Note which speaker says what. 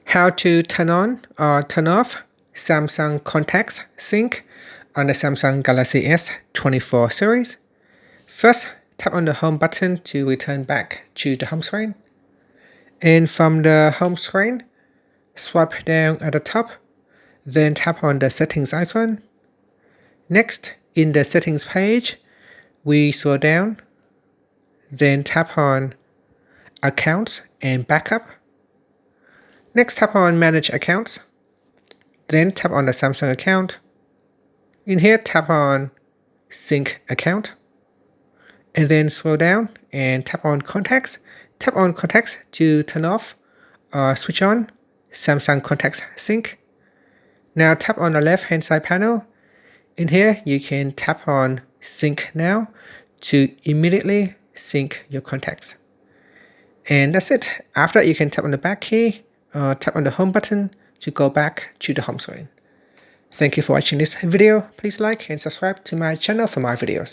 Speaker 1: How to turn on or turn off Samsung Contacts Sync on the Samsung Galaxy S24 series. First, tap on the home button to return back to the home screen. And from the home screen, swipe down at the top, then tap on the settings icon. Next, in the settings page, we scroll down, then tap on Accounts and Backup. Next, tap on Manage Accounts, then tap on the Samsung account. In here, tap on Sync Account, and then scroll down and tap on Contacts. Tap on Contacts to turn off or switch on Samsung Contacts Sync. Now tap on the left hand side panel. In here, you can tap on Sync Now to immediately sync your contacts. And that's it. After that, you can tap on the back key or tap on the home button to go back to the home screen. Thank you for watching this video. Please like and subscribe to my channel for more videos.